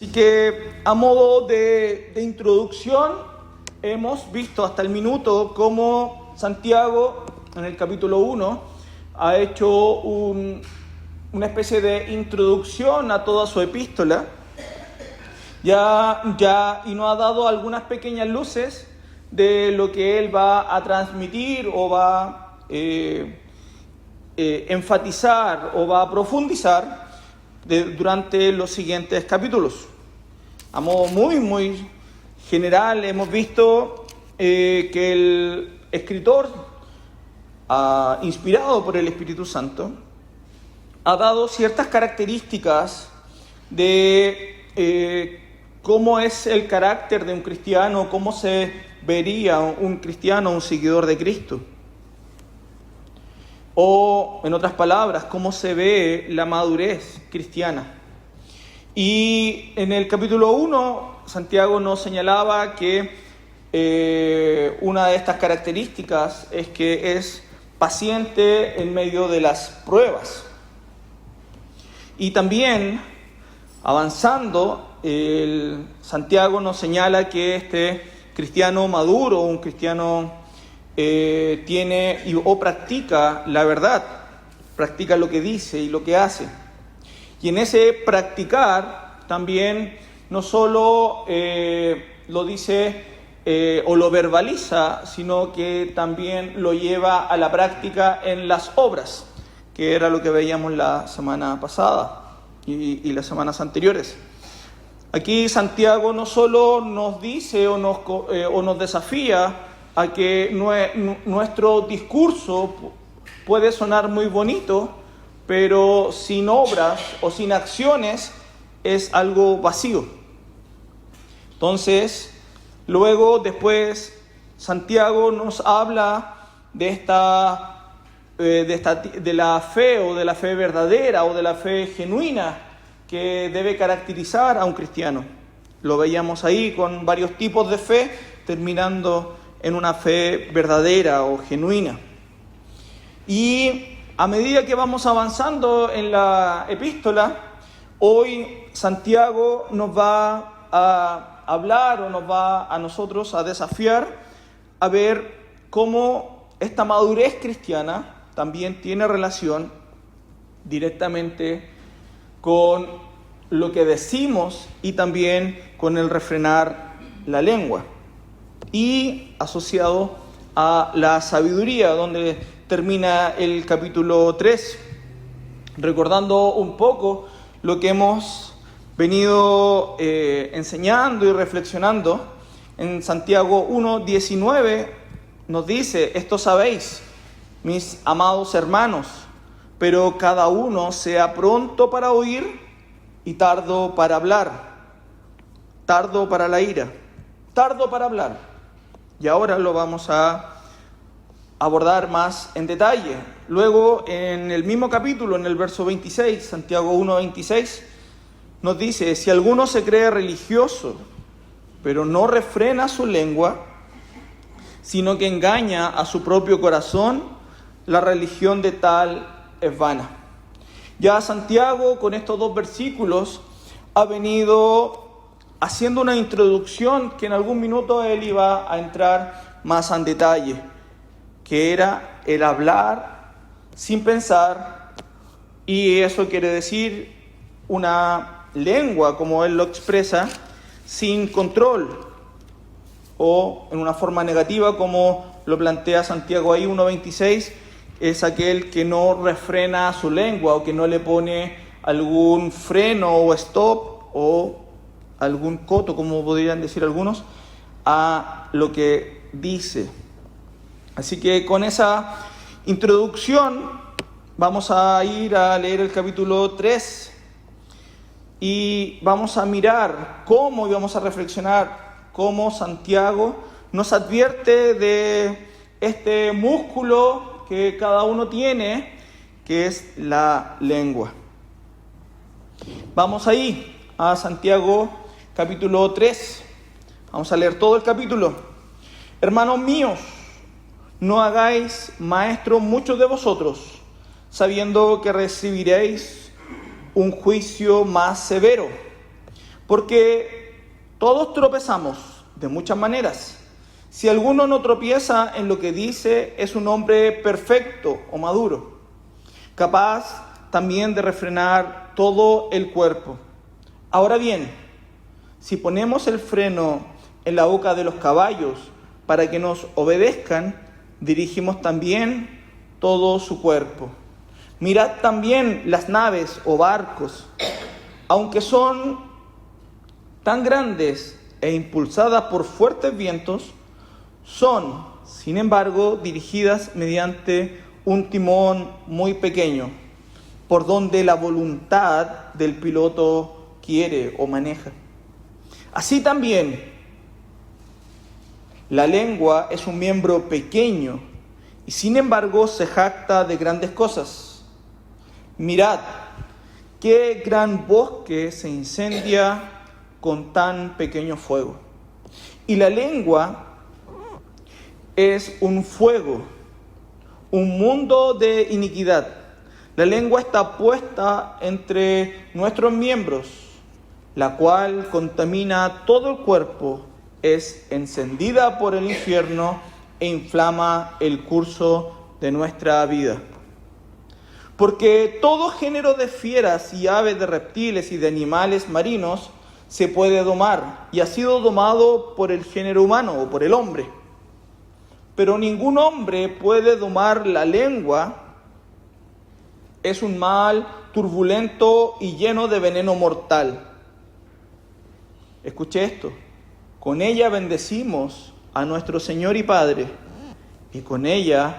Así que a modo de introducción, hemos visto hasta el minuto cómo Santiago, en el capítulo 1, ha hecho una especie de introducción a toda su epístola, y nos ha dado algunas pequeñas luces de lo que él va a transmitir o va a enfatizar o va a profundizar durante los siguientes capítulos. A modo muy general, hemos visto que el escritor, inspirado por el Espíritu Santo, ha dado ciertas características de cómo es el carácter de un cristiano, cómo se vería un cristiano, un seguidor de Cristo. O, en otras palabras, cómo se ve la madurez cristiana. Y en el capítulo 1, Santiago nos señalaba que una de estas características es que es paciente en medio de las pruebas. Y también, avanzando, Santiago nos señala que este cristiano maduro, un cristiano tiene o practica la verdad, practica lo que dice y lo que hace. Y en ese practicar también no solo lo dice o lo verbaliza, sino que también lo lleva a la práctica en las obras, que era lo que veíamos la semana pasada y las semanas anteriores. Aquí Santiago no solo nos dice o nos desafía a que nuestro discurso puede sonar muy bonito, pero sin obras o sin acciones es algo vacío. Entonces, después, Santiago nos habla de la fe o de la fe verdadera o de la fe genuina que debe caracterizar a un cristiano. Lo veíamos ahí con varios tipos de fe, terminando en una fe verdadera o genuina. Y a medida que vamos avanzando en la epístola, hoy Santiago nos va a hablar o nos va a nosotros a desafiar a ver cómo esta madurez cristiana también tiene relación directamente con lo que decimos y también con el refrenar la lengua, y asociado a la sabiduría, donde termina el capítulo 3, recordando un poco lo que hemos venido enseñando y reflexionando. En Santiago 1:19 nos dice: esto sabéis, mis amados hermanos, pero cada uno sea pronto para oír y tardo para hablar, tardo para la ira, tardo para hablar. Y ahora lo vamos a abordar más en detalle. Luego, en el mismo capítulo, en el verso 26, Santiago 1:26, nos dice: si alguno se cree religioso, pero no refrena su lengua, sino que engaña a su propio corazón, la religión de tal es vana. Ya Santiago, con estos dos versículos, ha venido haciendo una introducción que en algún minuto él iba a entrar más en detalle, que era el hablar sin pensar, y eso quiere decir una lengua, como él lo expresa, sin control, o en una forma negativa, como lo plantea Santiago ahí 1:26, es aquel que no refrena su lengua o que no le pone algún freno o stop o algún coto, como podrían decir algunos, a lo que dice. Así que con esa introducción vamos a ir a leer el capítulo 3 y vamos a mirar cómo, y vamos a reflexionar cómo Santiago nos advierte de este músculo que cada uno tiene, que es la lengua. Vamos ahí a Santiago capítulo 3. Vamos a leer todo el capítulo. Hermanos míos, no hagáis maestros muchos de vosotros, sabiendo que recibiréis un juicio más severo. Porque todos tropezamos de muchas maneras. Si alguno no tropieza en lo que dice, es un hombre perfecto o maduro, capaz también de refrenar todo el cuerpo. Ahora bien, si ponemos el freno en la boca de los caballos para que nos obedezcan, dirigimos también todo su cuerpo. Mirad también las naves o barcos, aunque son tan grandes e impulsadas por fuertes vientos, son, sin embargo, dirigidas mediante un timón muy pequeño, por donde la voluntad del piloto quiere o maneja. Así también, la lengua es un miembro pequeño y sin embargo se jacta de grandes cosas. Mirad, qué gran bosque se incendia con tan pequeño fuego. Y la lengua es un fuego, un mundo de iniquidad. La lengua está puesta entre nuestros miembros, la cual contamina todo el cuerpo, es encendida por el infierno e inflama el curso de nuestra vida. Porque todo género de fieras y aves, de reptiles y de animales marinos se puede domar y ha sido domado por el género humano o por el hombre. Pero ningún hombre puede domar la lengua. Es un mal turbulento y lleno de veneno mortal. Escuche esto. Con ella bendecimos a nuestro Señor y Padre, y con ella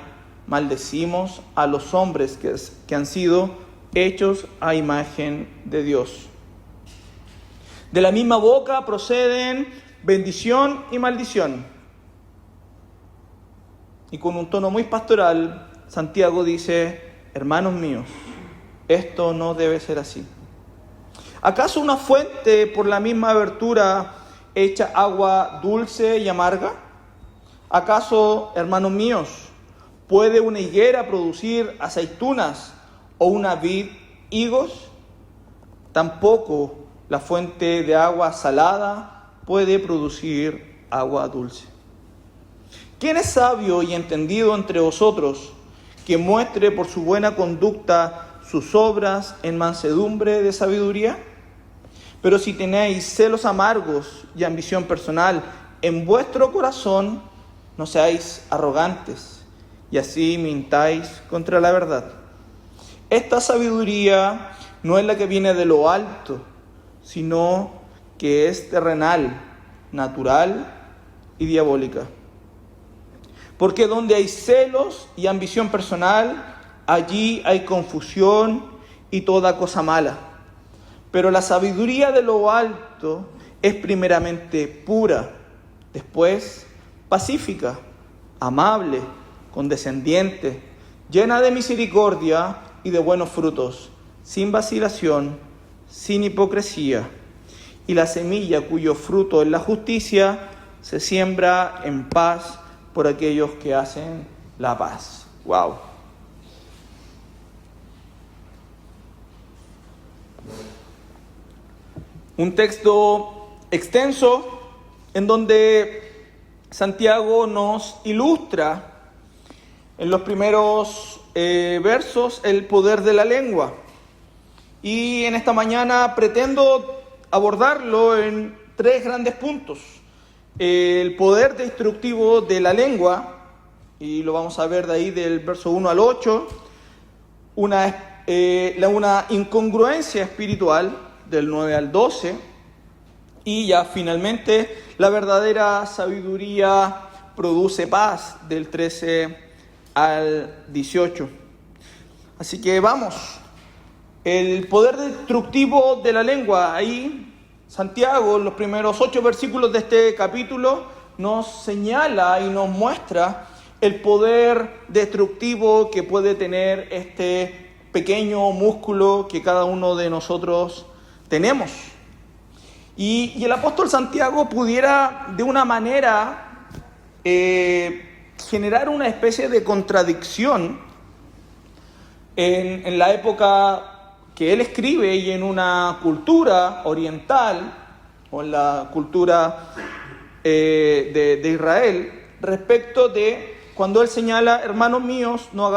maldecimos a los hombres que han sido hechos a imagen de Dios. De la misma boca proceden bendición y maldición. Y con un tono muy pastoral, Santiago dice: hermanos míos, esto no debe ser así. ¿Acaso una fuente por la misma abertura echa agua dulce y amarga? ¿Acaso, hermanos míos, puede una higuera producir aceitunas o una vid higos? Tampoco la fuente de agua salada puede producir agua dulce. ¿Quién es sabio y entendido entre vosotros, que muestre por su buena conducta sus obras en mansedumbre de sabiduría? Pero si tenéis celos amargos y ambición personal en vuestro corazón, no seáis arrogantes y así mintáis contra la verdad. Esta sabiduría no es la que viene de lo alto, sino que es terrenal, natural y diabólica. Porque donde hay celos y ambición personal, allí hay confusión y toda cosa mala. Pero la sabiduría de lo alto es primeramente pura, después pacífica, amable, condescendiente, llena de misericordia y de buenos frutos, sin vacilación, sin hipocresía. Y la semilla cuyo fruto es la justicia se siembra en paz por aquellos que hacen la paz. ¡Wow! Un texto extenso en donde Santiago nos ilustra en los primeros versos el poder de la lengua. Y en esta mañana pretendo abordarlo en 3 grandes puntos. El poder destructivo de la lengua, y lo vamos a ver de ahí del verso 1 al 8, una incongruencia espiritual del 9 al 12, y ya finalmente la verdadera sabiduría produce paz del 13 al 18. Así que vamos, el poder destructivo de la lengua. Ahí Santiago, en los primeros 8 versículos de este capítulo, nos señala y nos muestra el poder destructivo que puede tener este pequeño músculo que cada uno de nosotros tenemos. Y el apóstol Santiago pudiera de una manera generar una especie de contradicción en la época que él escribe y en una cultura oriental o en la cultura de Israel, respecto de cuando él señala: hermanos míos, no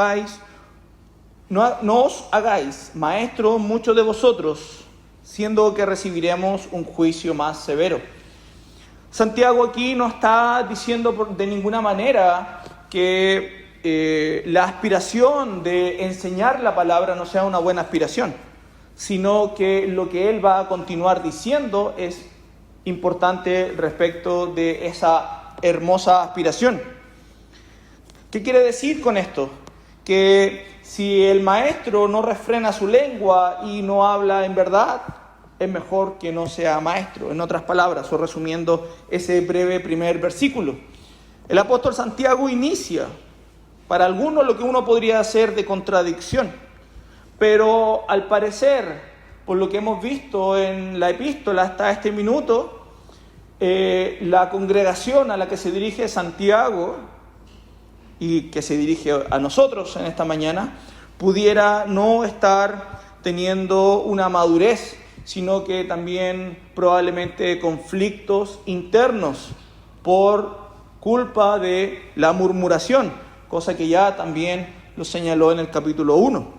os hagáis maestros muchos de vosotros, siendo que recibiremos un juicio más severo. Santiago aquí no está diciendo de ninguna manera que la aspiración de enseñar la palabra no sea una buena aspiración, sino que lo que él va a continuar diciendo es importante respecto de esa hermosa aspiración. ¿Qué quiere decir con esto? Que si el maestro no refrena su lengua y no habla en verdad, es mejor que no sea maestro. En otras palabras, o resumiendo ese breve primer versículo, el apóstol Santiago inicia, para algunos, lo que uno podría hacer de contradicción, pero al parecer, por lo que hemos visto en la epístola hasta este minuto, la congregación a la que se dirige Santiago y que se dirige a nosotros en esta mañana, pudiera no estar teniendo una madurez, sino que también probablemente conflictos internos por culpa de la murmuración, cosa que ya también lo señaló en el capítulo 1.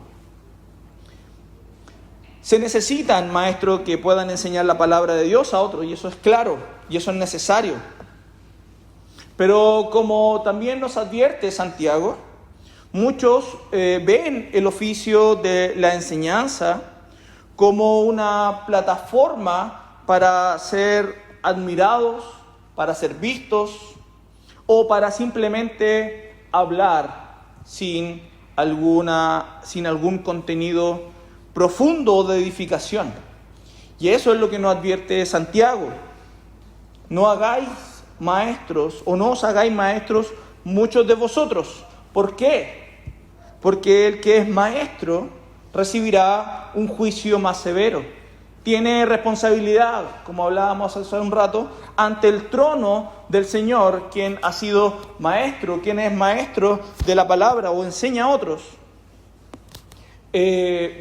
Se necesitan maestros que puedan enseñar la palabra de Dios a otros, y eso es claro, y eso es necesario. Pero como también nos advierte Santiago, muchos ven el oficio de la enseñanza como una plataforma para ser admirados, para ser vistos, o para simplemente hablar sin algún contenido profundo de edificación. Y eso es lo que nos advierte Santiago. No hagáis maestros, o no os hagáis maestros muchos de vosotros. ¿Por qué? Porque el que es maestro recibirá un juicio más severo. Tiene responsabilidad, como hablábamos hace un rato, ante el trono del Señor, quien ha sido maestro, quien es maestro de la palabra o enseña a otros.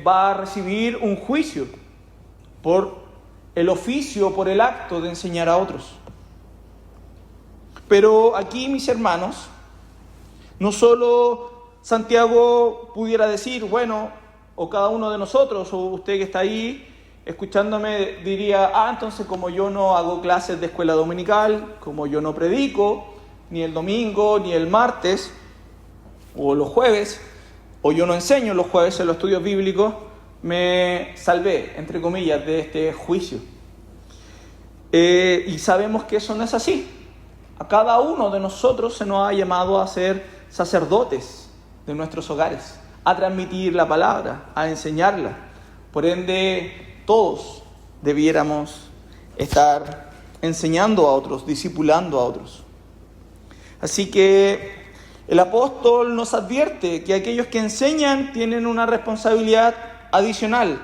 Va a recibir un juicio por el oficio, por el acto de enseñar a otros. Pero aquí, mis hermanos, no solo Santiago pudiera decir, bueno, o cada uno de nosotros, o usted que está ahí escuchándome diría, entonces como yo no hago clases de escuela dominical, como yo no predico, ni el domingo, ni el martes, o los jueves, o yo no enseño los jueves en los estudios bíblicos, me salvé, entre comillas, de este juicio. Y sabemos que eso no es así. A cada uno de nosotros se nos ha llamado a ser sacerdotes de nuestros hogares, a transmitir la palabra, a enseñarla. Por ende, todos debiéramos estar enseñando a otros, discipulando a otros. Así que el apóstol nos advierte que aquellos que enseñan tienen una responsabilidad adicional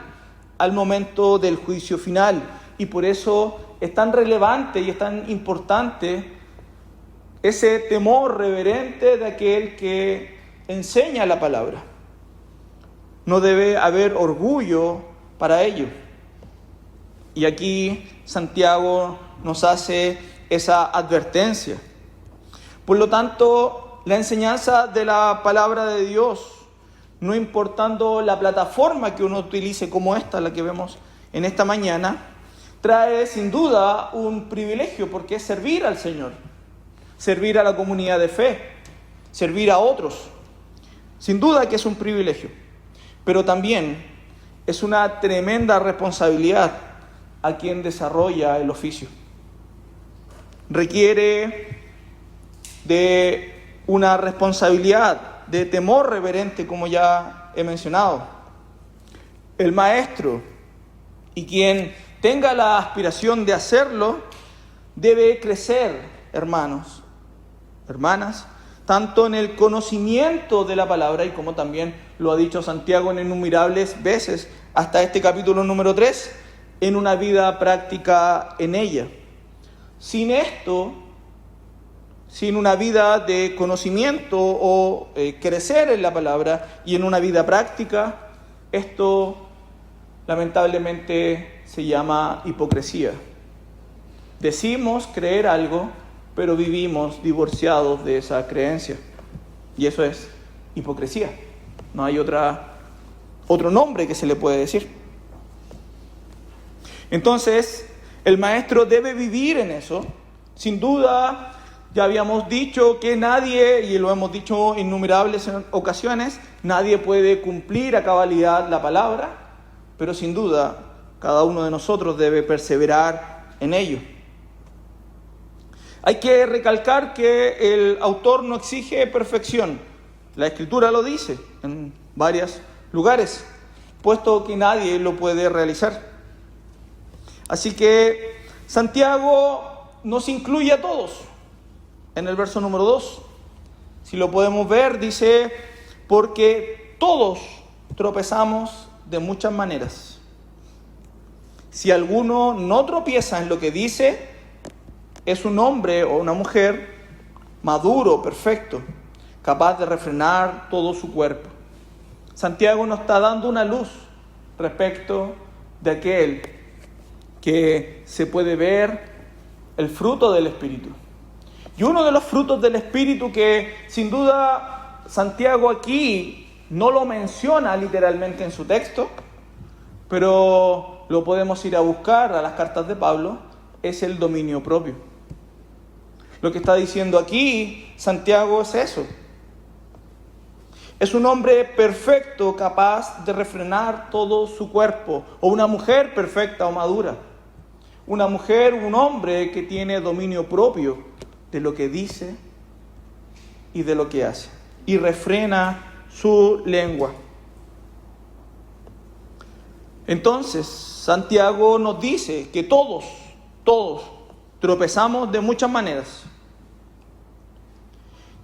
al momento del juicio final. Y por eso es tan relevante y es tan importante ese temor reverente de aquel que enseña la palabra. No debe haber orgullo para ello. Y aquí Santiago nos hace esa advertencia. Por lo tanto, la enseñanza de la palabra de Dios, no importando la plataforma que uno utilice como esta, la que vemos en esta mañana, trae sin duda un privilegio, porque es servir al Señor, servir a la comunidad de fe, servir a otros. Sin duda que es un privilegio, pero también es una tremenda responsabilidad a quien desarrolla el oficio. Requiere de una responsabilidad, de temor reverente, como ya he mencionado. El maestro y quien tenga la aspiración de hacerlo debe crecer, hermanos, hermanas, tanto en el conocimiento de la palabra, y como también lo ha dicho Santiago en innumerables veces hasta este capítulo número 3, en una vida práctica en ella. Sin esto, sin una vida de conocimiento o crecer en la palabra y en una vida práctica, esto lamentablemente se llama hipocresía. Decimos creer algo, pero vivimos divorciados de esa creencia. Y eso es hipocresía. No hay otro nombre que se le puede decir. Entonces, el maestro debe vivir en eso. Sin duda, ya habíamos dicho que nadie, y lo hemos dicho innumerables ocasiones, nadie puede cumplir a cabalidad la palabra, pero sin duda, cada uno de nosotros debe perseverar en ello. Hay que recalcar que el autor no exige perfección. La Escritura lo dice en varios lugares, puesto que nadie lo puede realizar. Así que Santiago nos incluye a todos. En el verso número 2, si lo podemos ver, dice, porque todos tropezamos de muchas maneras. Si alguno no tropieza en lo que dice, es un hombre o una mujer maduro, perfecto, capaz de refrenar todo su cuerpo. Santiago nos está dando una luz respecto de aquel que se puede ver el fruto del Espíritu. Y uno de los frutos del Espíritu que sin duda Santiago aquí no lo menciona literalmente en su texto, pero lo podemos ir a buscar a las cartas de Pablo, es el dominio propio. Lo que está diciendo aquí Santiago es eso. Es un hombre perfecto, capaz de refrenar todo su cuerpo, o una mujer perfecta o madura. Una mujer, un hombre que tiene dominio propio de lo que dice y de lo que hace, y refrena su lengua. Entonces, Santiago nos dice que todos tropezamos de muchas maneras.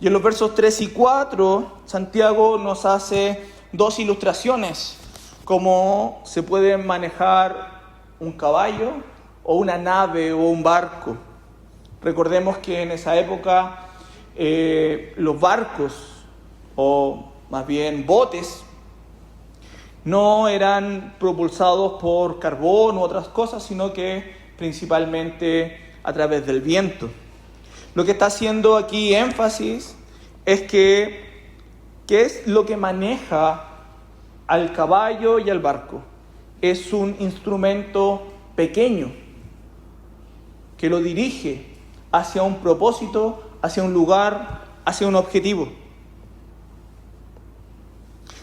Y en los versos 3 y 4, Santiago nos hace dos ilustraciones, cómo se puede manejar un caballo o una nave o un barco. Recordemos que en esa época los barcos, o más bien botes, no eran propulsados por carbón u otras cosas, sino que principalmente a través del viento. Lo que está haciendo aquí énfasis es que ¿qué es lo que maneja al caballo y al barco? Es un instrumento pequeño que lo dirige hacia un propósito, hacia un lugar, hacia un objetivo.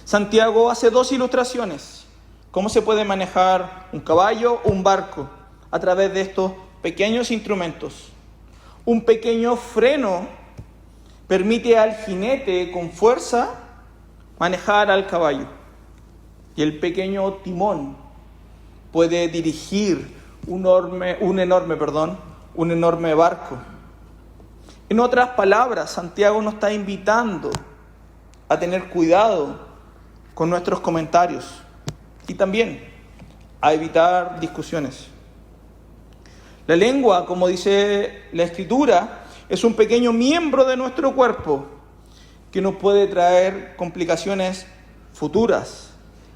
Santiago hace dos ilustraciones. ¿Cómo se puede manejar un caballo o un barco? A través de estos pequeños instrumentos. Un pequeño freno permite al jinete con fuerza manejar al caballo. Y el pequeño timón puede dirigir un enorme barco. En otras palabras, Santiago nos está invitando a tener cuidado con nuestros comentarios y también a evitar discusiones. La lengua, como dice la Escritura, es un pequeño miembro de nuestro cuerpo que nos puede traer complicaciones futuras.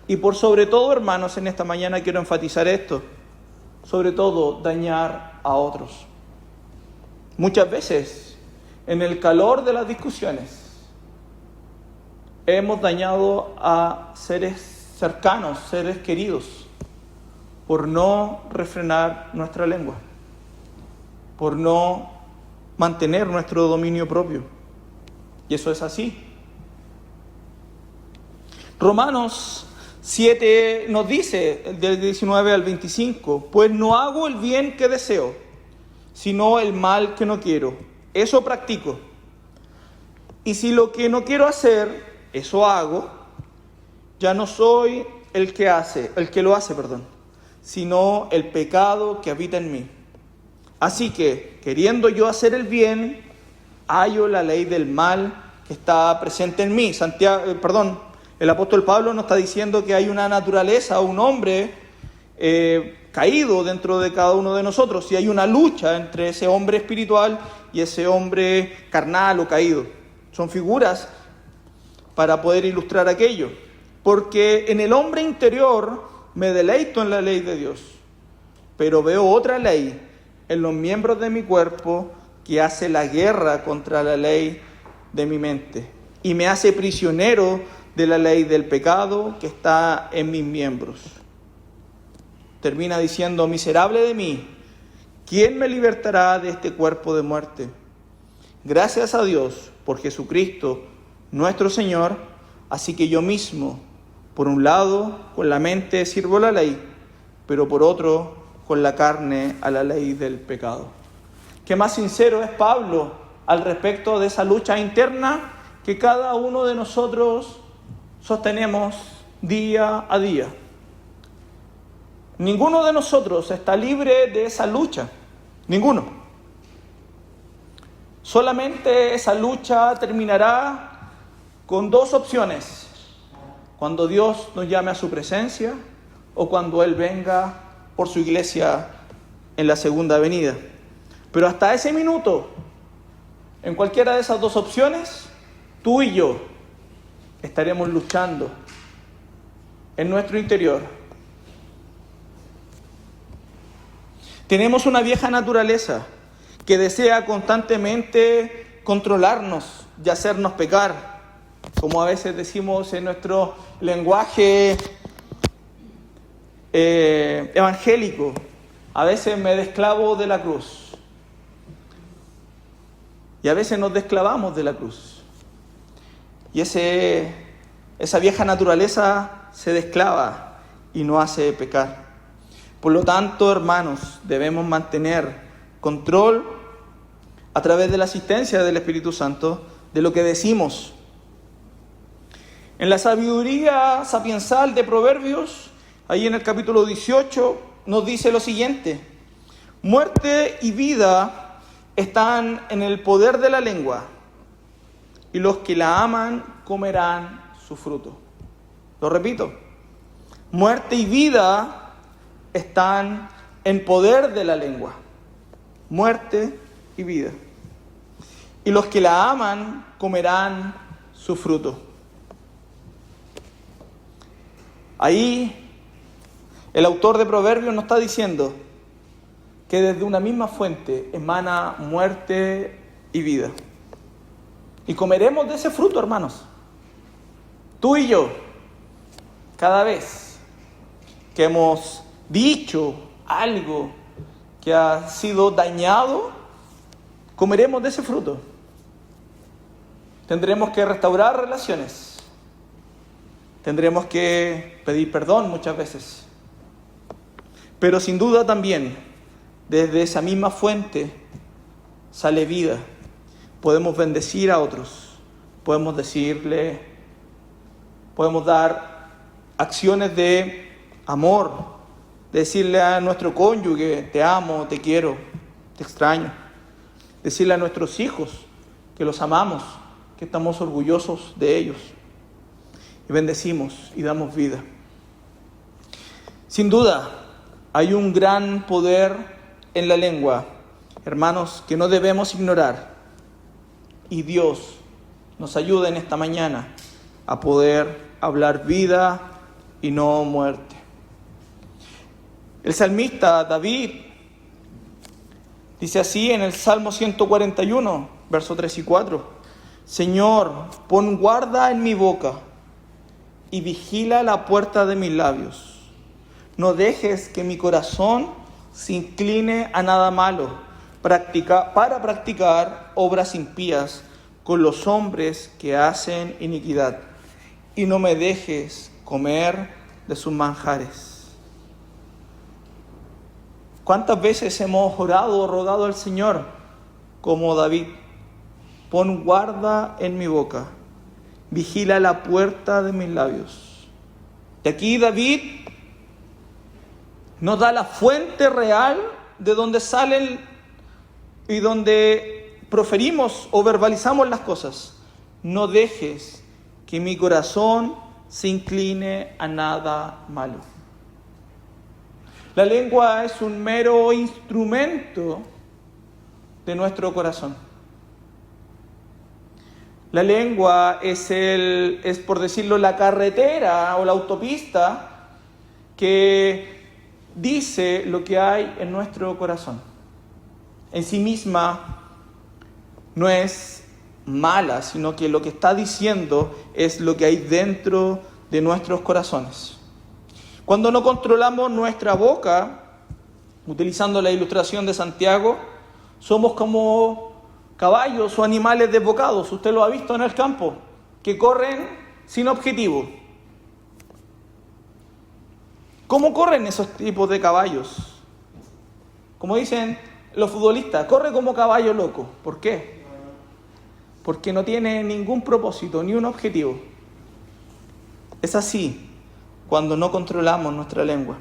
Y por sobre todo, hermanos, en esta mañana quiero enfatizar esto, sobre todo dañar a otros. Muchas veces, en el calor de las discusiones, hemos dañado a seres cercanos, seres queridos, por no refrenar nuestra lengua, por no mantener nuestro dominio propio. Y eso es así. Romanos 7 nos dice, del 19 al 25, pues no hago el bien que deseo, sino el mal que no quiero. Eso practico. Y si lo que no quiero hacer, eso hago, ya no soy el que lo hace, sino el pecado que habita en mí. Así que, queriendo yo hacer el bien, hallo la ley del mal que está presente en mí. El apóstol Pablo nos está diciendo que hay una naturaleza, un hombre caído dentro de cada uno de nosotros, y hay una lucha entre ese hombre espiritual y ese hombre carnal o caído. Son figuras para poder ilustrar aquello, porque en el hombre interior me deleito en la ley de Dios, pero veo otra ley en los miembros de mi cuerpo que hace la guerra contra la ley de mi mente y me hace prisionero de la ley del pecado que está en mis miembros. Termina diciendo: miserable de mí, ¿quién me libertará de este cuerpo de muerte? Gracias a Dios por Jesucristo, nuestro Señor. Así que yo mismo, por un lado, con la mente sirvo la ley, pero por otro, con la carne a la ley del pecado. ¿Qué más sincero es Pablo al respecto de esa lucha interna que cada uno de nosotros sostenemos día a día? Ninguno de nosotros está libre de esa lucha, ninguno. Solamente esa lucha terminará con dos opciones: cuando Dios nos llame a su presencia o cuando Él venga por su iglesia en la segunda venida. Pero hasta ese minuto, en cualquiera de esas dos opciones, tú y yo estaremos luchando en nuestro interior. Tenemos una vieja naturaleza que desea constantemente controlarnos y hacernos pecar, como a veces decimos en nuestro lenguaje evangélico. A veces me desclavo de la cruz y a veces nos desclavamos de la cruz. Y esa vieja naturaleza se desclava y nos hace pecar. Por lo tanto, hermanos, debemos mantener control a través de la asistencia del Espíritu Santo de lo que decimos. En la sabiduría sapiensal de Proverbios, ahí en el capítulo 18, nos dice lo siguiente: muerte y vida están en el poder de la lengua, y los que la aman comerán su fruto. Lo repito: muerte y vida están en poder de la lengua. Muerte y vida. Y los que la aman comerán su fruto. Ahí el autor de Proverbios nos está diciendo que desde una misma fuente emana muerte y vida. Y comeremos de ese fruto, hermanos. Tú y yo, cada vez que hemos dicho algo que ha sido dañado, comeremos de ese fruto. Tendremos que restaurar relaciones. Tendremos que pedir perdón muchas veces. Pero sin duda también, desde esa misma fuente sale vida. Podemos bendecir a otros. Podemos dar acciones de amor. Decirle a nuestro cónyuge: te amo, te quiero, te extraño. Decirle a nuestros hijos que los amamos, que estamos orgullosos de ellos. Y bendecimos y damos vida. Sin duda, hay un gran poder en la lengua, hermanos, que no debemos ignorar. Y Dios nos ayuda en esta mañana a poder hablar vida y no muerte. El salmista David dice así en el Salmo 141, versos 3 y 4: Señor, pon guarda en mi boca y vigila la puerta de mis labios. No dejes que mi corazón se incline a nada malo, para practicar obras impías con los hombres que hacen iniquidad, y no me dejes comer de sus manjares. ¿Cuántas veces hemos orado o rogado al Señor como David? Pon guarda en mi boca, vigila la puerta de mis labios. Y aquí David nos da la fuente real de donde salen y donde proferimos o verbalizamos las cosas. No dejes que mi corazón se incline a nada malo. La lengua es un mero instrumento de nuestro corazón. La lengua es por decirlo, la carretera o la autopista que dice lo que hay en nuestro corazón. en sí misma no es mala, sino que lo que está diciendo es lo que hay dentro de nuestros corazones. Cuando no controlamos nuestra boca, utilizando la ilustración de Santiago, somos como caballos o animales desbocados. Usted lo ha visto en el campo, que corren sin objetivo. ¿Cómo corren esos tipos de caballos? Como dicen los futbolistas, corre como caballo loco. ¿Por qué? Porque no tiene ningún propósito, ni un objetivo. Es así cuando no controlamos nuestra lengua.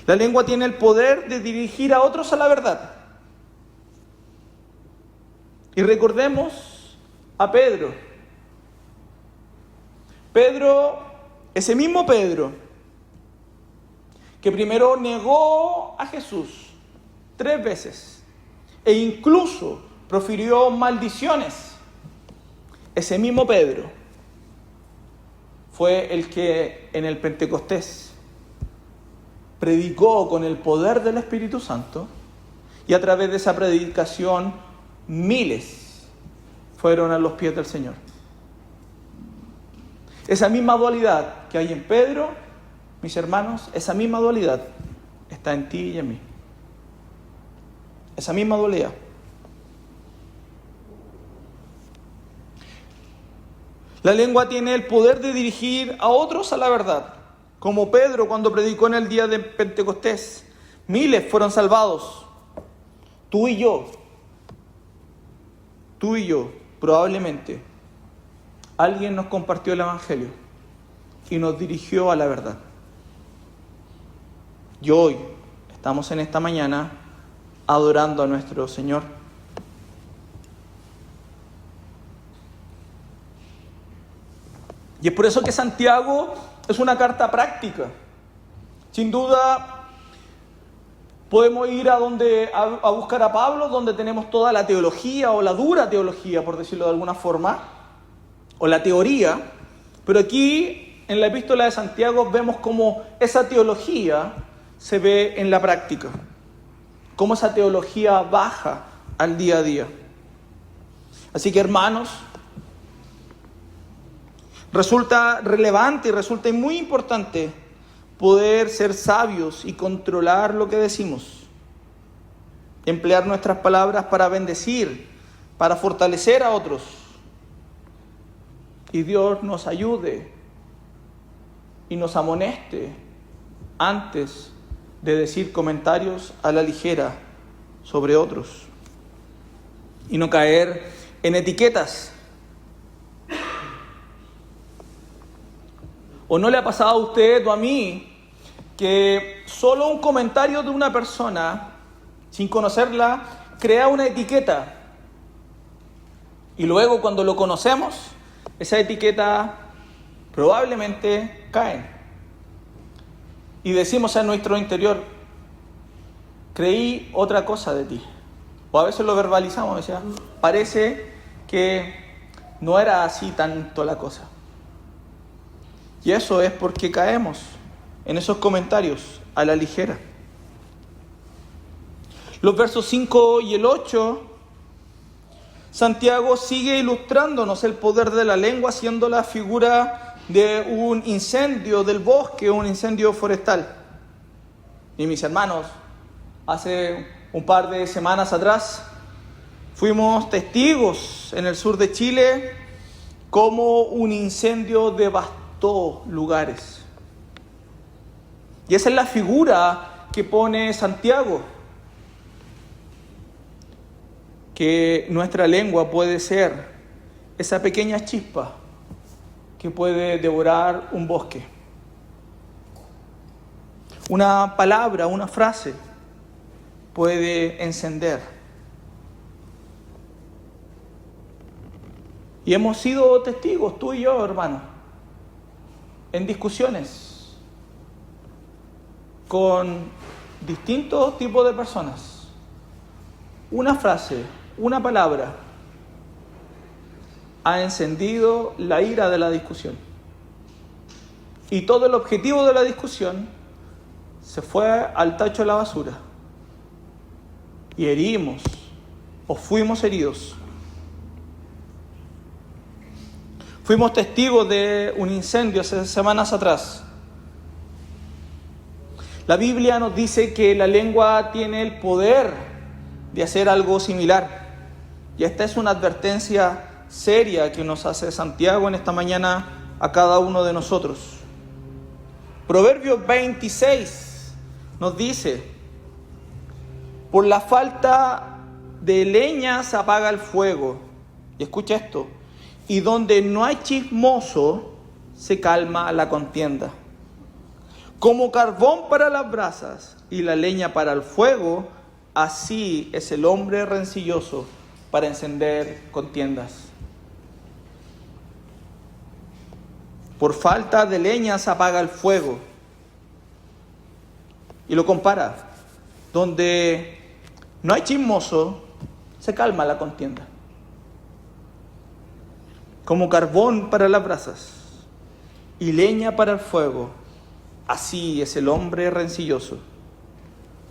La lengua tiene el poder de dirigir a otros a la verdad. Y recordemos a Pedro. Pedro, ese mismo Pedro, que primero negó a Jesús 3 veces e incluso profirió maldiciones. Ese mismo Pedro fue el que en el Pentecostés predicó con el poder del Espíritu Santo, y a través de esa predicación miles fueron a los pies del Señor. Esa misma dualidad que hay en Pedro, mis hermanos, esa misma dualidad está en ti y en mí. Esa misma dualidad. La lengua tiene el poder de dirigir a otros a la verdad. Como Pedro cuando predicó en el día de Pentecostés, miles fueron salvados. Tú y yo, probablemente, alguien nos compartió el Evangelio y nos dirigió a la verdad. Y hoy estamos en esta mañana adorando a nuestro Señor. Y es por eso que Santiago es una carta práctica. Sin duda, podemos ir a buscar a Pablo, donde tenemos toda la teología, o la dura teología, por decirlo de alguna forma, o la teoría. Pero aquí, en la epístola de Santiago, vemos cómo esa teología se ve en la práctica. Cómo esa teología baja al día a día. Así que, hermanos, resulta relevante y resulta muy importante poder ser sabios y controlar lo que decimos. Emplear nuestras palabras para bendecir, para fortalecer a otros. Y Dios nos ayude y nos amoneste antes de decir comentarios a la ligera sobre otros. Y no caer en etiquetas. ¿O no le ha pasado a usted o a mí que solo un comentario de una persona, sin conocerla, crea una etiqueta? Y luego cuando lo conocemos, esa etiqueta probablemente cae. Y decimos en nuestro interior, creí otra cosa de ti. O a veces lo verbalizamos, decía, parece que no era así tanto la cosa. Y eso es porque caemos en esos comentarios a la ligera. Los versos 5 y el 8, Santiago sigue ilustrándonos el poder de la lengua, siendo la figura de un incendio del bosque, un incendio forestal. Y mis hermanos, hace un par de semanas atrás, fuimos testigos en el sur de Chile cómo un incendio devastó lugares. Y esa es la figura que pone Santiago, que nuestra lengua puede ser esa pequeña chispa que puede devorar un bosque. Una palabra, una frase puede encender. Y hemos sido testigos, tú y yo, hermano, en discusiones con distintos tipos de personas. Una frase, una palabra ha encendido la ira de la discusión. Y todo el objetivo de la discusión se fue al tacho de la basura. Y herimos o fuimos heridos. Fuimos testigos de un incendio hace semanas atrás. La Biblia nos dice que la lengua tiene el poder de hacer algo similar. Y esta es una advertencia seria que nos hace Santiago en esta mañana a cada uno de nosotros. Proverbios 26 nos dice: por la falta de leña se apaga el fuego. Y escucha esto: y donde no hay chismoso, se calma la contienda. Como carbón para las brasas y la leña para el fuego, así es el hombre rencilloso para encender contiendas. Por falta de leña se apaga el fuego. Y lo compara: donde no hay chismoso, se calma la contienda. Como carbón para las brasas y leña para el fuego, así es el hombre rencilloso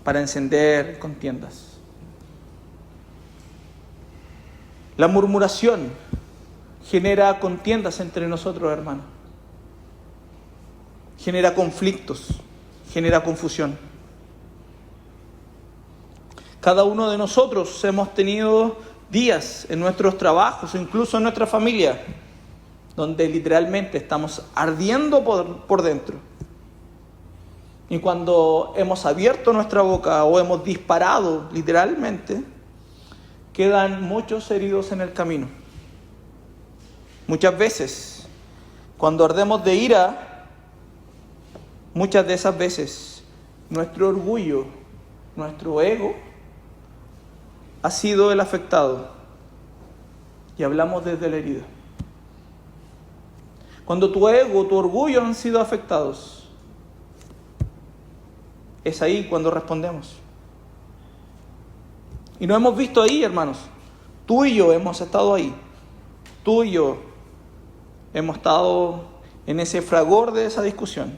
para encender contiendas. La murmuración genera contiendas entre nosotros, hermanos. Genera conflictos, genera confusión. Cada uno de nosotros hemos tenido días en nuestros trabajos, incluso en nuestra familia, donde literalmente estamos ardiendo por dentro. Y cuando hemos abierto nuestra boca o hemos disparado literalmente, quedan muchos heridos en el camino. Muchas veces, cuando ardemos de ira, muchas de esas veces, nuestro orgullo, nuestro ego, ha sido el afectado. Y hablamos desde la herida. Cuando tu ego, tu orgullo han sido afectados, es ahí cuando respondemos. Y nos hemos visto ahí, hermanos. Tú y yo hemos estado ahí. Tú y yo hemos estado en ese fragor de esa discusión.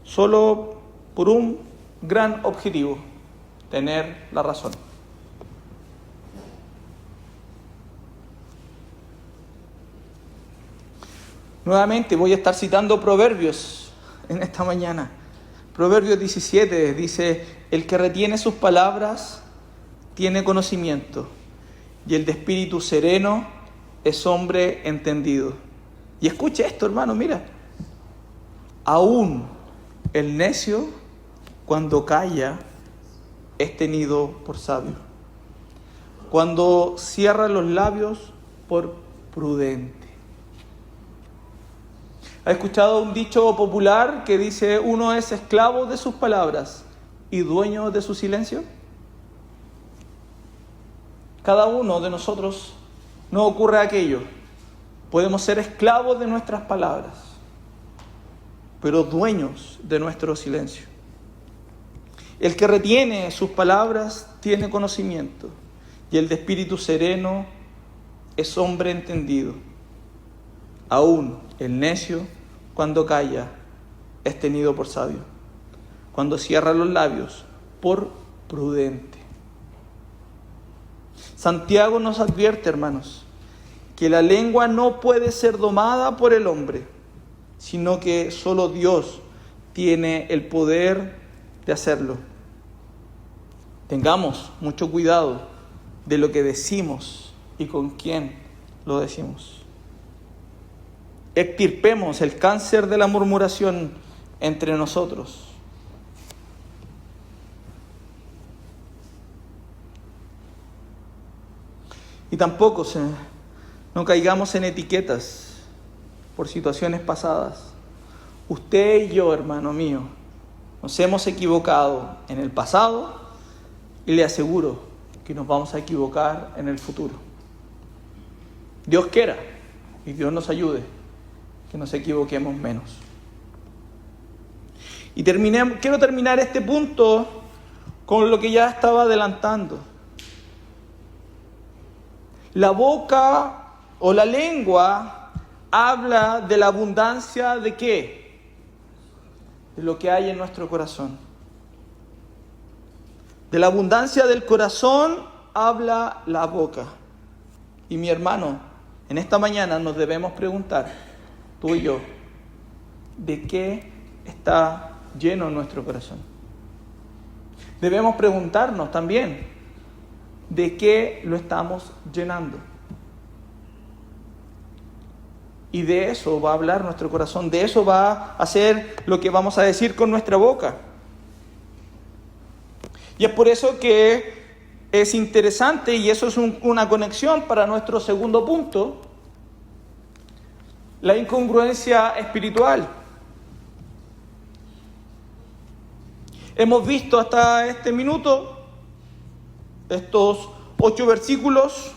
Solo por un gran objetivo: tener la razón. Nuevamente voy a estar citando Proverbios en esta mañana. Proverbios 17 dice: el que retiene sus palabras tiene conocimiento, y el de espíritu sereno es hombre entendido. Y escucha esto, hermano, mira. Aún el necio, cuando calla, es tenido por sabio. Cuando cierra los labios, por prudente. ¿Ha escuchado un dicho popular que dice: uno es esclavo de sus palabras y dueño de su silencio? Cada uno de nosotros no ocurre aquello. Podemos ser esclavos de nuestras palabras, pero dueños de nuestro silencio. El que retiene sus palabras tiene conocimiento, y el de espíritu sereno es hombre entendido. Aún el necio, cuando calla, es tenido por sabio. Cuando cierra los labios, por prudente. Santiago nos advierte, hermanos, que la lengua no puede ser domada por el hombre, sino que solo Dios tiene el poder de hacerlo. Tengamos mucho cuidado de lo que decimos y con quién lo decimos. Extirpemos el cáncer de la murmuración entre nosotros. Y tampoco no caigamos en etiquetas por situaciones pasadas. Usted y yo, hermano mío, nos hemos equivocado en el pasado y le aseguro que nos vamos a equivocar en el futuro. Dios quiera y Dios nos ayude que nos equivoquemos menos. Y quiero terminar este punto con lo que ya estaba adelantando. La boca o la lengua habla de la abundancia ¿de qué? De lo que hay en nuestro corazón. De la abundancia del corazón habla la boca. Y mi hermano, en esta mañana nos debemos preguntar, tú y yo, ¿de qué está lleno nuestro corazón? Debemos preguntarnos también, ¿de qué lo estamos llenando? Y de eso va a hablar nuestro corazón, de eso va a ser lo que vamos a decir con nuestra boca. Y es por eso que es interesante, y eso es una conexión para nuestro segundo punto, la incongruencia espiritual. Hemos visto hasta este minuto, estos 8 versículos,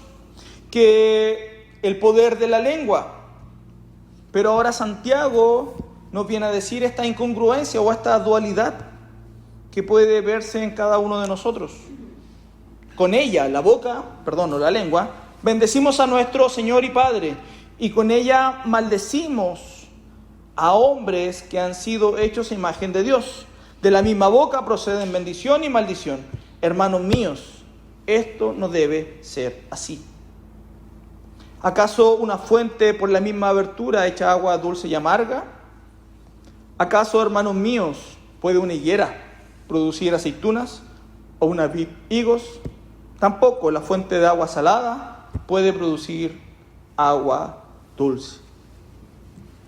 que el poder de la lengua. Pero ahora Santiago nos viene a decir esta incongruencia o esta dualidad que puede verse en cada uno de nosotros. Con ella, la lengua, bendecimos a nuestro Señor y Padre, y con ella maldecimos a hombres que han sido hechos a imagen de Dios. De la misma boca proceden bendición y maldición. Hermanos míos, esto no debe ser así. ¿Acaso una fuente por la misma abertura echa agua dulce y amarga? ¿Acaso, hermanos míos, puede una higuera producir aceitunas o una vid higos? Tampoco la fuente de agua salada puede producir agua dulce.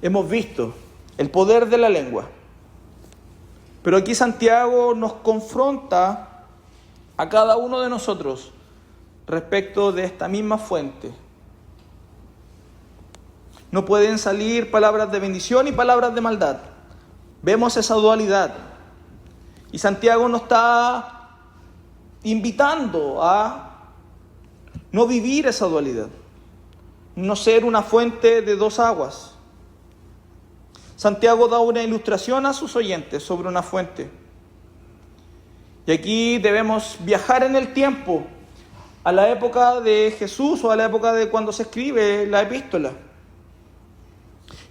Hemos visto el poder de la lengua, pero aquí Santiago nos confronta a cada uno de nosotros respecto de esta misma fuente. No pueden salir palabras de bendición y palabras de maldad. Vemos esa dualidad. Y Santiago nos está invitando a no vivir esa dualidad. No ser una fuente de dos aguas. Santiago da una ilustración a sus oyentes sobre una fuente. Y aquí debemos viajar en el tiempo, a la época de Jesús o a la época de cuando se escribe la epístola.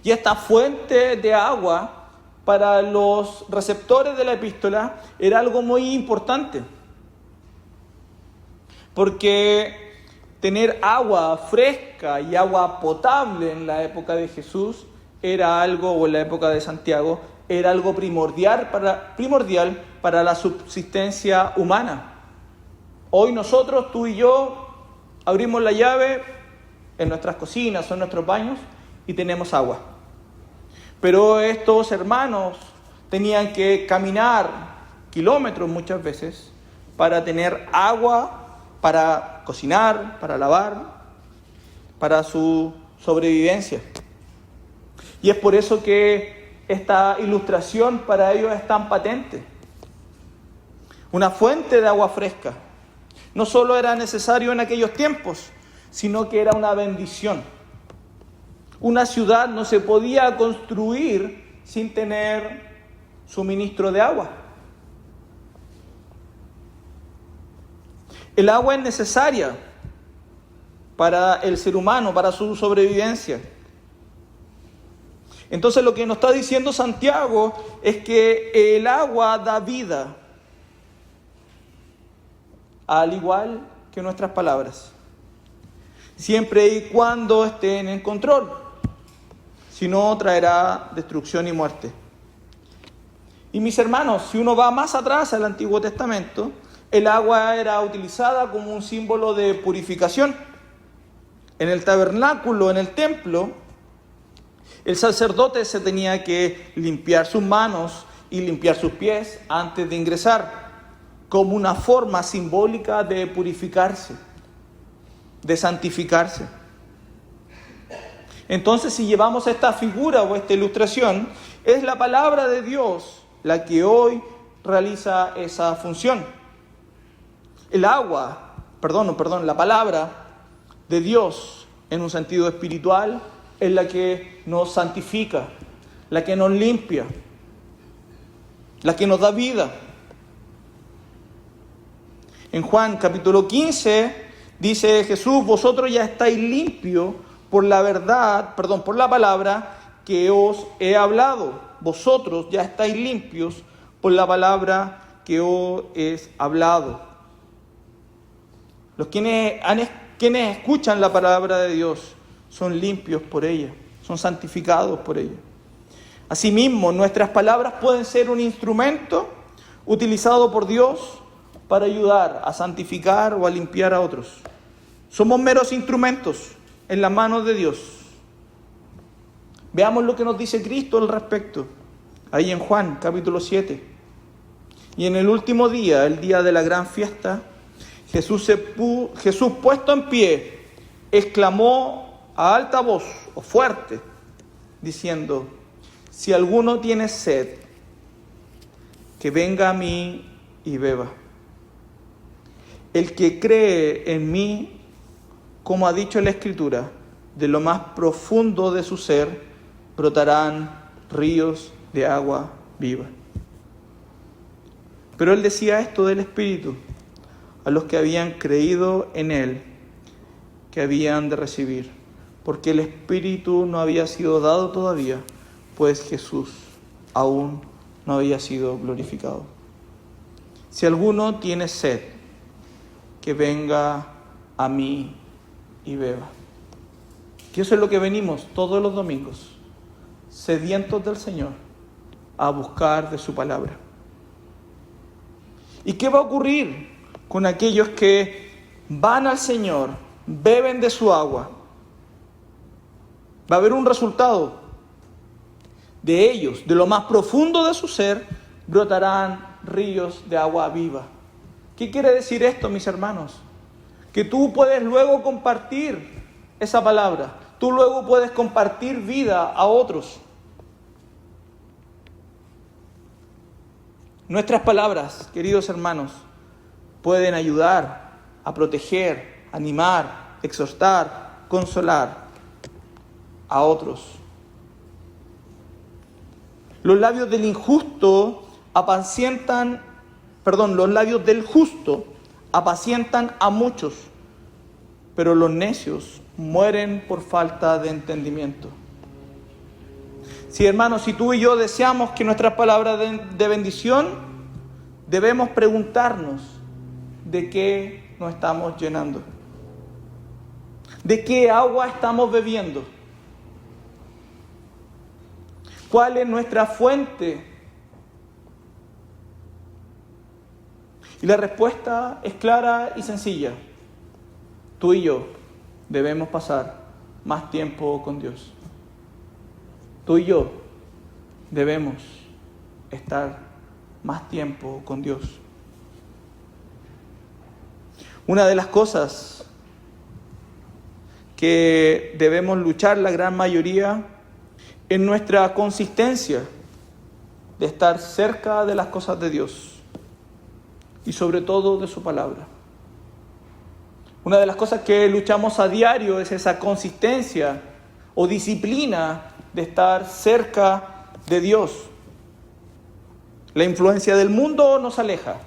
Y esta fuente de agua para los receptores de la epístola era algo muy importante. Porque tener agua fresca y agua potable en la época de Jesús era algo, o en la época de Santiago, era algo primordial para la subsistencia humana. Hoy nosotros, tú y yo, abrimos la llave en nuestras cocinas o en nuestros baños y tenemos agua. Pero estos hermanos tenían que caminar kilómetros muchas veces para tener agua, para cocinar, para lavar, para su sobrevivencia. Y es por eso que esta ilustración para ellos es tan patente. Una fuente de agua fresca no solo era necesario en aquellos tiempos, sino que era una bendición. Una ciudad no se podía construir sin tener suministro de agua. El agua es necesaria para el ser humano, para su sobrevivencia. Entonces lo que nos está diciendo Santiago es que el agua da vida, al igual que nuestras palabras, siempre y cuando estén en control. Si no, traerá destrucción y muerte. Y mis hermanos, si uno va más atrás al Antiguo Testamento, el agua era utilizada como un símbolo de purificación. En el tabernáculo, en el templo, el sacerdote se tenía que limpiar sus manos y limpiar sus pies antes de ingresar, como una forma simbólica de purificarse, de santificarse. Entonces, si llevamos esta figura o esta ilustración, es la palabra de Dios la que hoy realiza esa función. La palabra de Dios, en un sentido espiritual, es la que nos santifica, la que nos limpia, la que nos da vida. En Juan capítulo 15 dice Jesús: vosotros ya estáis limpios por la palabra que os he hablado. Vosotros ya estáis limpios por la palabra que os he hablado. Quienes escuchan la palabra de Dios son limpios por ella, son santificados por ella. Asimismo, nuestras palabras pueden ser un instrumento utilizado por Dios para ayudar a santificar o a limpiar a otros. Somos meros instrumentos en las manos de Dios. Veamos lo que nos dice Cristo al respecto, ahí en Juan capítulo 7. Y en el último día, el día de la gran fiesta, Jesús puesto en pie, exclamó a alta voz o fuerte, diciendo: si alguno tiene sed, que venga a mí y beba. El que cree en mí, como ha dicho la Escritura, de lo más profundo de su ser brotarán ríos de agua viva. Pero él decía esto del Espíritu a los que habían creído en él, que habían de recibir, porque el Espíritu no había sido dado todavía, pues Jesús aún no había sido glorificado. Si alguno tiene sed, que venga a mí y beba. Que eso es lo que venimos todos los domingos, sedientos del Señor, a buscar de su palabra. ¿Y qué va a ocurrir con aquellos que van al Señor, beben de su agua? Va a haber un resultado. De ellos, de lo más profundo de su ser, brotarán ríos de agua viva. ¿Qué quiere decir esto, mis hermanos? Que tú puedes luego compartir esa palabra. Tú luego puedes compartir vida a otros. Nuestras palabras, queridos hermanos, pueden ayudar a proteger, animar, exhortar, consolar a otros. Los labios del justo apacientan a muchos, pero los necios mueren por falta de entendimiento. Sí, hermanos, si tú y yo deseamos que nuestras palabras de bendición, debemos preguntarnos de qué nos estamos llenando, de qué agua estamos bebiendo, cuál es nuestra fuente. Y la respuesta es clara y sencilla. Tú y yo debemos pasar más tiempo con Dios. Tú y yo debemos estar más tiempo con Dios. Una de las cosas que debemos luchar la gran mayoría es nuestra consistencia de estar cerca de las cosas de Dios y sobre todo de su palabra. Una de las cosas que luchamos a diario es esa consistencia o disciplina de estar cerca de Dios. La influencia del mundo nos aleja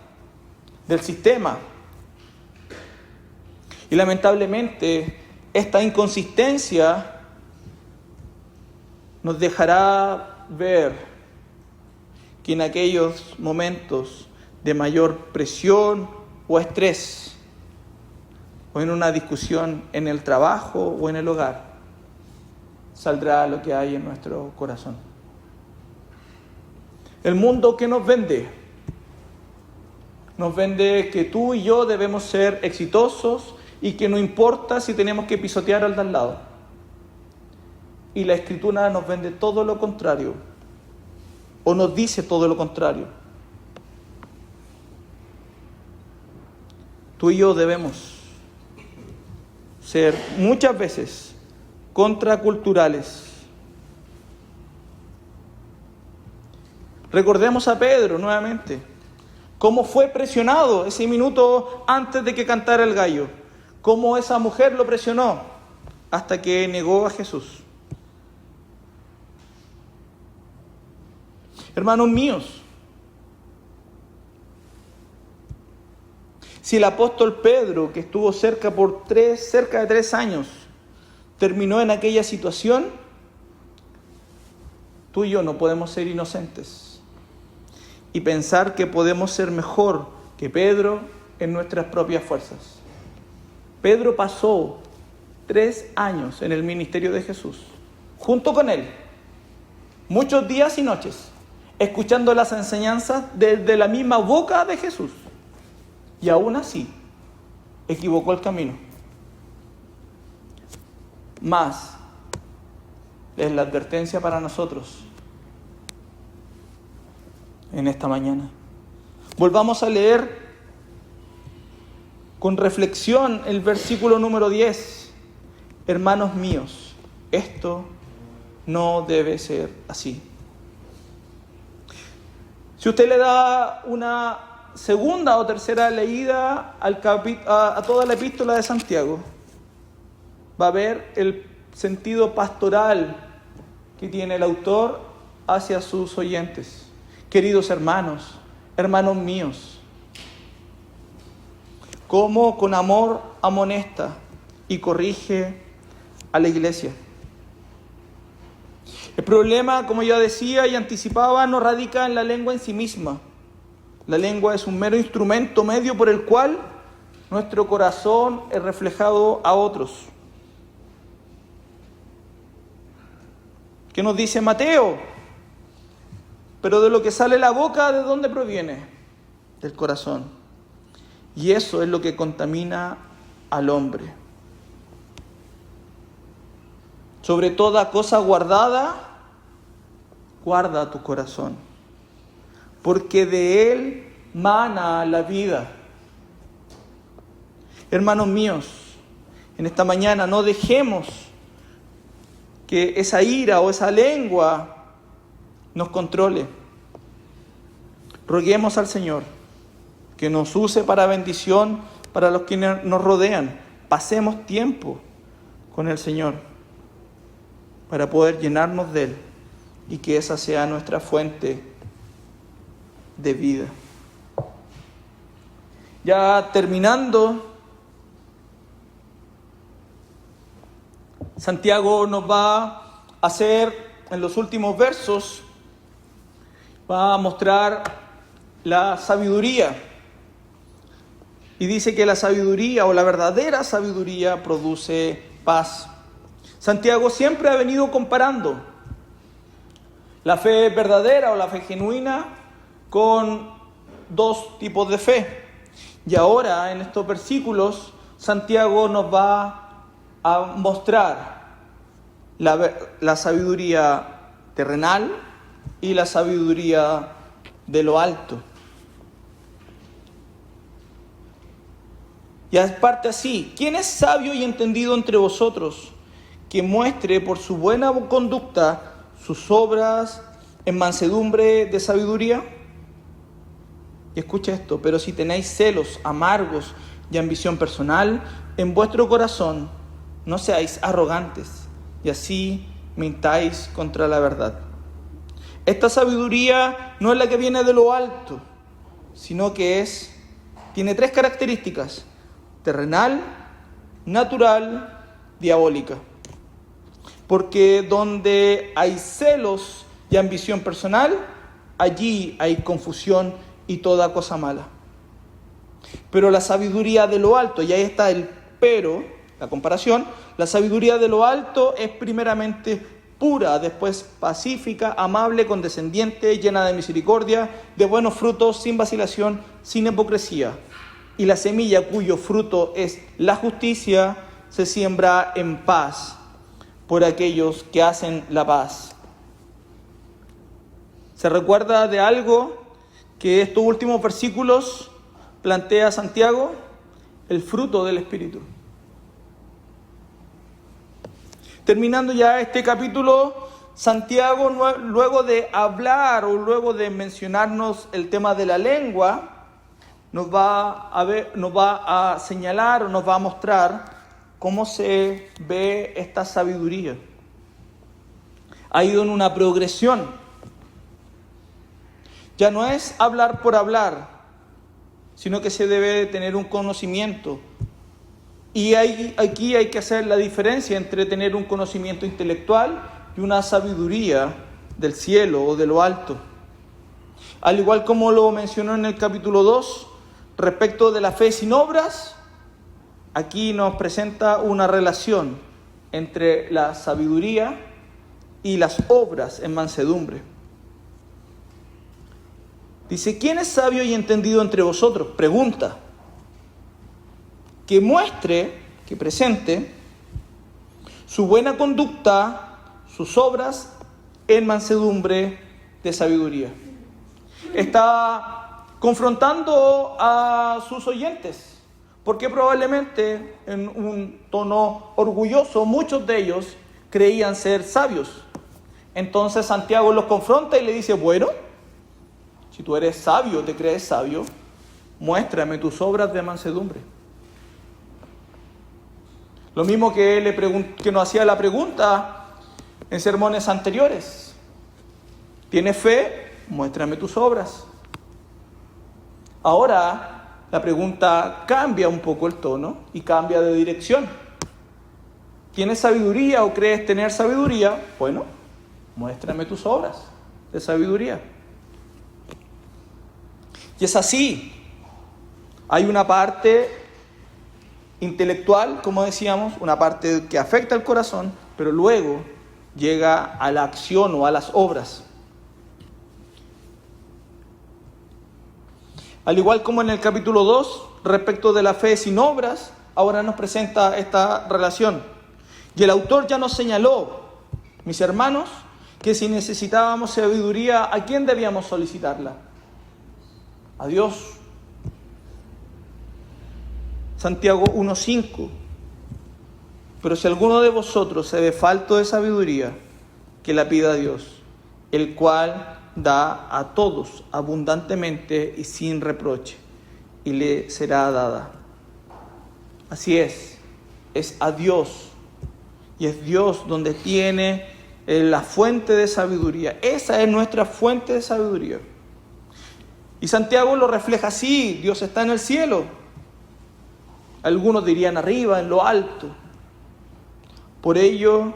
del sistema. Y lamentablemente esta inconsistencia nos dejará ver que en aquellos momentos de mayor presión o estrés, o en una discusión en el trabajo o en el hogar, saldrá lo que hay en nuestro corazón. El mundo que nos vende que tú y yo debemos ser exitosos y que no importa si tenemos que pisotear al de al lado. Y la Escritura nos vende todo lo contrario, o nos dice todo lo contrario. Tú y yo debemos ser muchas veces contraculturales. Recordemos a Pedro nuevamente, cómo fue presionado ese minuto antes de que cantara el gallo, cómo esa mujer lo presionó hasta que negó a Jesús. Hermanos míos, si el apóstol Pedro, que estuvo cerca de 3 años, terminó en aquella situación, tú y yo no podemos ser inocentes y pensar que podemos ser mejor que Pedro en nuestras propias fuerzas. Pedro pasó 3 años en el ministerio de Jesús, junto con él, muchos días y noches, escuchando las enseñanzas desde la misma boca de Jesús. Y aún así, equivocó el camino. Más es la advertencia para nosotros en esta mañana. Volvamos a leer con reflexión el versículo número 10. Hermanos míos, esto no debe ser así. Si usted le da una segunda o tercera leída a toda la epístola de Santiago, va a ver el sentido pastoral que tiene el autor hacia sus oyentes. Queridos hermanos, hermanos míos, cómo con amor amonesta y corrige a la iglesia. El problema, como ya decía y anticipaba, no radica en la lengua en sí misma. La lengua es un mero instrumento medio por el cual nuestro corazón es reflejado a otros. ¿Qué nos dice Mateo? Pero de lo que sale la boca, ¿de dónde proviene? Del corazón. Y eso es lo que contamina al hombre. Sobre toda cosa guardada, guarda tu corazón, porque de él mana la vida. Hermanos míos, en esta mañana no dejemos que esa ira o esa lengua nos controle. Roguemos al Señor que nos use para bendición para los que nos rodean. Pasemos tiempo con el Señor para poder llenarnos de Él y que esa sea nuestra fuente de vida. Ya terminando, Santiago nos va a hacer en los últimos versos, va a mostrar la sabiduría. Y dice que la sabiduría o la verdadera sabiduría produce paz. Santiago siempre ha venido comparando la fe verdadera o la fe genuina con 2 tipos de fe. Y ahora en estos versículos Santiago nos va a mostrar la sabiduría terrenal y la sabiduría de lo alto. Y aparte así, ¿quién es sabio y entendido entre vosotros, que muestre por su buena conducta sus obras en mansedumbre de sabiduría? Y escucha esto: pero si tenéis celos amargos y ambición personal en vuestro corazón, no seáis arrogantes y así mintáis contra la verdad. Esta sabiduría no es la que viene de lo alto, sino que tiene 3 características: terrenal, natural, diabólica. Porque donde hay celos y ambición personal, allí hay confusión y toda cosa mala. Pero la sabiduría de lo alto, y ahí está el pero, la comparación, la sabiduría de lo alto es primeramente pura, después pacífica, amable, condescendiente, llena de misericordia, de buenos frutos, sin vacilación, sin hipocresía. Y la semilla cuyo fruto es la justicia se siembra en paz por aquellos que hacen la paz. ¿Se recuerda de algo que estos últimos versículos plantea Santiago? El fruto del Espíritu. Terminando ya este capítulo, Santiago, luego de hablar o luego de mencionarnos el tema de la lengua, nos va a señalar o nos va a mostrar cómo se ve esta sabiduría. Ha ido en una progresión. Ya no es hablar por hablar, sino que se debe tener un conocimiento. Y aquí hay que hacer la diferencia entre tener un conocimiento intelectual y una sabiduría del cielo o de lo alto. Al igual como lo mencionó en el capítulo 2, respecto de la fe sin obras, aquí nos presenta una relación entre la sabiduría y las obras en mansedumbre. Dice, ¿quién es sabio y entendido entre vosotros? Pregunta. Que muestre, que presente su buena conducta, sus obras en mansedumbre de sabiduría. Está confrontando a sus oyentes, porque probablemente en un tono orgulloso muchos de ellos creían ser sabios. Entonces Santiago los confronta y le dice, bueno, si tú eres sabio, te crees sabio, muéstrame tus obras de mansedumbre. Lo mismo que nos hacía la pregunta en sermones anteriores. ¿Tienes fe? Muéstrame tus obras. Ahora la pregunta cambia un poco el tono y cambia de dirección. ¿Tienes sabiduría o crees tener sabiduría? Bueno, muéstrame tus obras de sabiduría. Y es así. Hay una parte intelectual, como decíamos, una parte que afecta al corazón, pero luego llega a la acción o a las obras. Al igual como en el capítulo 2, respecto de la fe sin obras, ahora nos presenta esta relación. Y el autor ya nos señaló, mis hermanos, que si necesitábamos sabiduría, ¿a quién debíamos solicitarla? A Dios. Santiago 1:5. Pero si alguno de vosotros se ve falto de sabiduría, que la pida a Dios, el cual da a todos abundantemente y sin reproche, y le será dada. Así es a Dios, y es Dios donde tiene la fuente de sabiduría. Esa es nuestra fuente de sabiduría. Y Santiago lo refleja así: Dios está en el cielo. Algunos dirían arriba, en lo alto. Por ello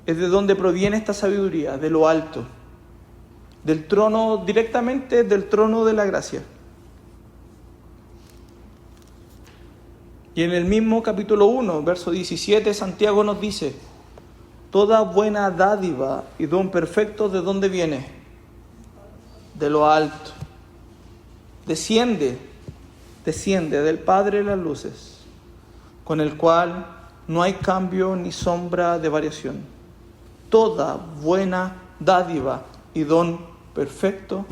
es de donde proviene esta sabiduría, de lo alto, del trono, directamente del trono de la gracia. Y en el mismo capítulo 1, verso 17, Santiago nos dice: toda buena dádiva y don perfecto, ¿de dónde viene? De lo alto. Desciende del Padre de las luces, con el cual no hay cambio ni sombra de variación. Toda buena dádiva y don perfecto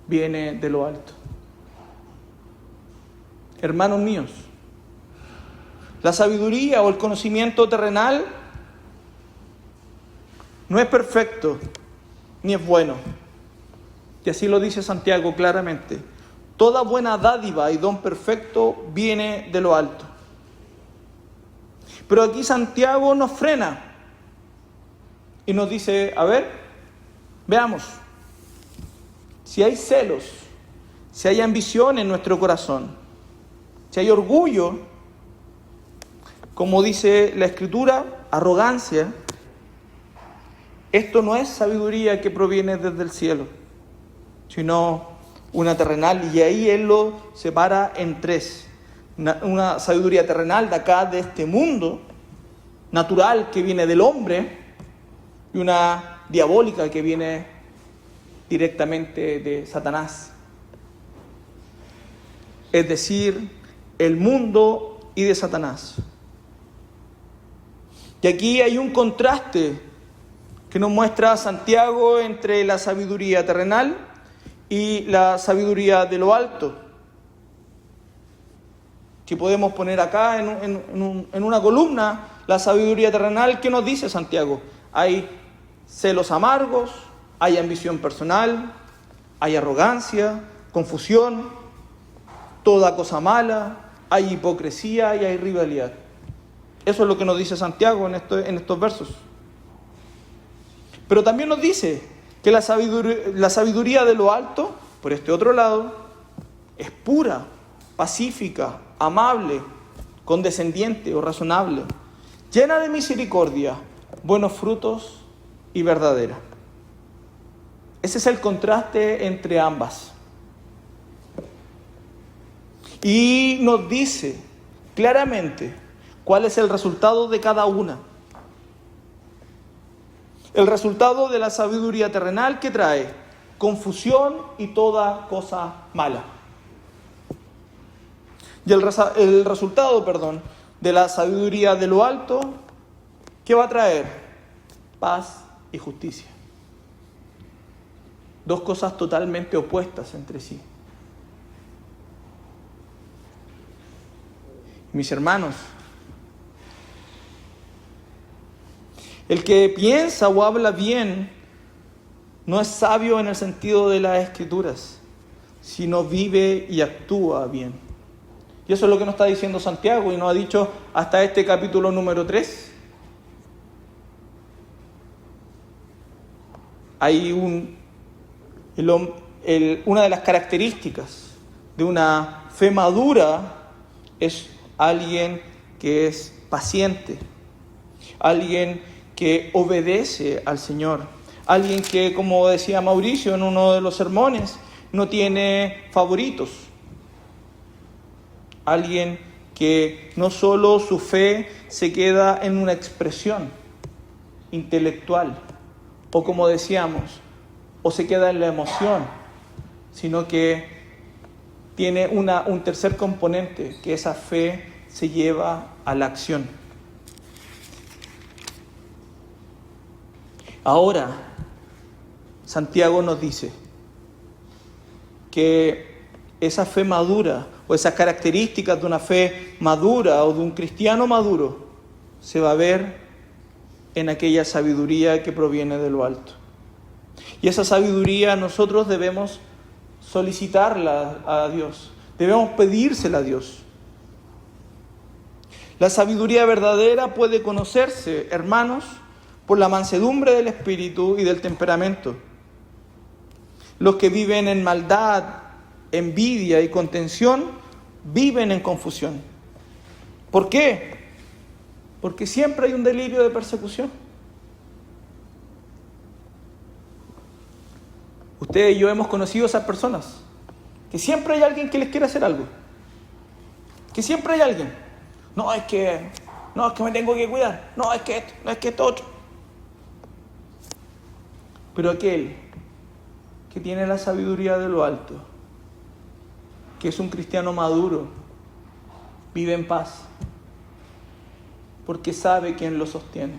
viene de lo alto. Hermanos míos, la sabiduría o el conocimiento terrenal no es perfecto ni es bueno. Y así lo dice Santiago claramente. Toda buena dádiva y don perfecto viene de lo alto. Pero aquí Santiago nos frena y nos dice, a ver, veamos, si hay celos, si hay ambición en nuestro corazón, si hay orgullo, como dice la Escritura, arrogancia, esto no es sabiduría que proviene desde el cielo, sino una terrenal, y ahí él lo separa en tres. Una sabiduría terrenal de acá, de este mundo, natural, que viene del hombre, y una diabólica que viene directamente de Satanás. Es decir, el mundo y de Satanás. Y aquí hay un contraste que nos muestra Santiago entre la sabiduría terrenal y la sabiduría de lo alto, que podemos poner acá en una columna. La sabiduría terrenal, ¿qué nos dice Santiago? Hay celos amargos, hay ambición personal, hay arrogancia, confusión, toda cosa mala, hay hipocresía y hay rivalidad. Eso es lo que nos dice Santiago en estos versos. Pero también nos dice que la sabiduría de lo alto, por este otro lado, es pura, pacífica, amable, condescendiente o razonable, llena de misericordia, buenos frutos y verdadera. Ese es el contraste entre ambas. Y nos dice claramente cuál es el resultado de cada una. El resultado de la sabiduría terrenal que trae confusión y toda cosa mala. Y el resultado, de la sabiduría de lo alto, ¿qué va a traer? Paz y justicia. Dos cosas totalmente opuestas entre sí. Mis hermanos, el que piensa o habla bien no es sabio en el sentido de las Escrituras, sino vive y actúa bien. Y eso es lo que nos está diciendo Santiago y nos ha dicho hasta este capítulo número 3. Hay una de las características de una fe madura es alguien que es paciente, alguien que obedece al Señor, alguien que, como decía Mauricio en uno de los sermones, no tiene favoritos, alguien que no solo su fe se queda en una expresión intelectual, o como decíamos, o se queda en la emoción, sino que tiene un tercer componente, que esa fe se lleva a la acción. Ahora, Santiago nos dice que esa fe madura, o esas características de una fe madura o de un cristiano maduro, se va a ver en aquella sabiduría que proviene de lo alto. Y esa sabiduría nosotros debemos solicitarla a Dios, debemos pedírsela a Dios. La sabiduría verdadera puede conocerse, hermanos, por la mansedumbre del espíritu y del temperamento. Los que viven en maldad, envidia y contención, viven en confusión. ¿Por qué? Porque siempre hay un delirio de persecución. Ustedes y yo hemos conocido a esas personas, que siempre hay alguien que les quiere hacer algo. Que siempre hay alguien. No, es que me tengo que cuidar. No, es que esto otro. Pero aquel que tiene la sabiduría de lo alto, que es un cristiano maduro, vive en paz, porque sabe quién lo sostiene.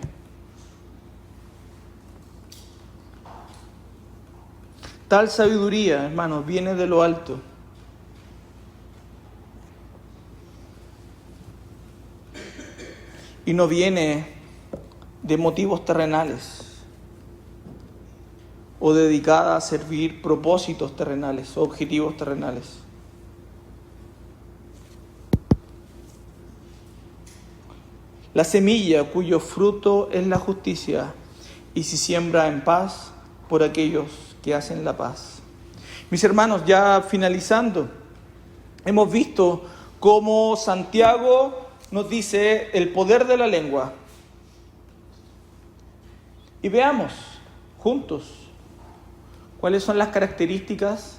Tal sabiduría, hermanos, viene de lo alto. Y no viene de motivos terrenales o dedicada a servir propósitos terrenales o objetivos terrenales. La semilla cuyo fruto es la justicia y se siembra en paz por aquellos que hacen la paz. Mis hermanos, ya finalizando, hemos visto cómo Santiago nos dice el poder de la lengua. Y veamos juntos cuáles son las características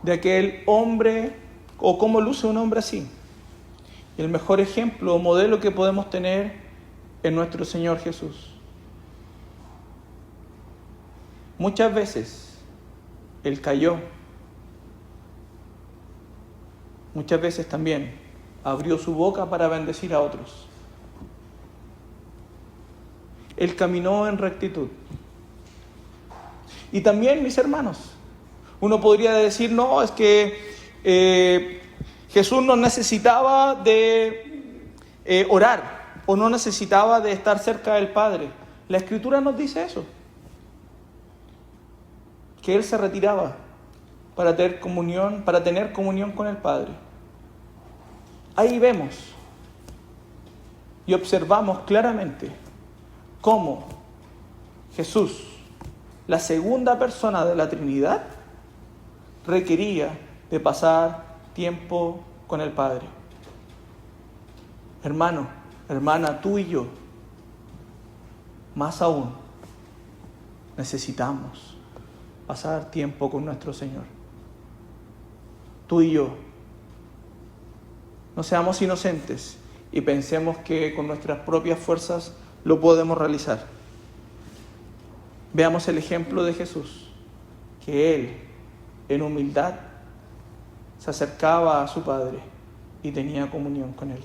de aquel hombre o cómo luce un hombre así. El mejor ejemplo o modelo que podemos tener es nuestro Señor Jesús. Muchas veces Él cayó. Muchas veces también abrió su boca para bendecir a otros. Él caminó en rectitud. Y también, mis hermanos, uno podría decir, no, es que Jesús no necesitaba de orar o no necesitaba de estar cerca del Padre. La Escritura nos dice eso, que Él se retiraba para tener comunión con el Padre. Ahí vemos y observamos claramente cómo Jesús, la segunda persona de la Trinidad, requería de pasar tiempo con el Padre. Hermano, hermana, tú y yo, más aún, necesitamos pasar tiempo con nuestro Señor. Tú y yo No seamos inocentes y pensemos que con nuestras propias fuerzas lo podemos realizar. Veamos el ejemplo de Jesús, que Él, en humildad, se acercaba a su Padre y tenía comunión con Él.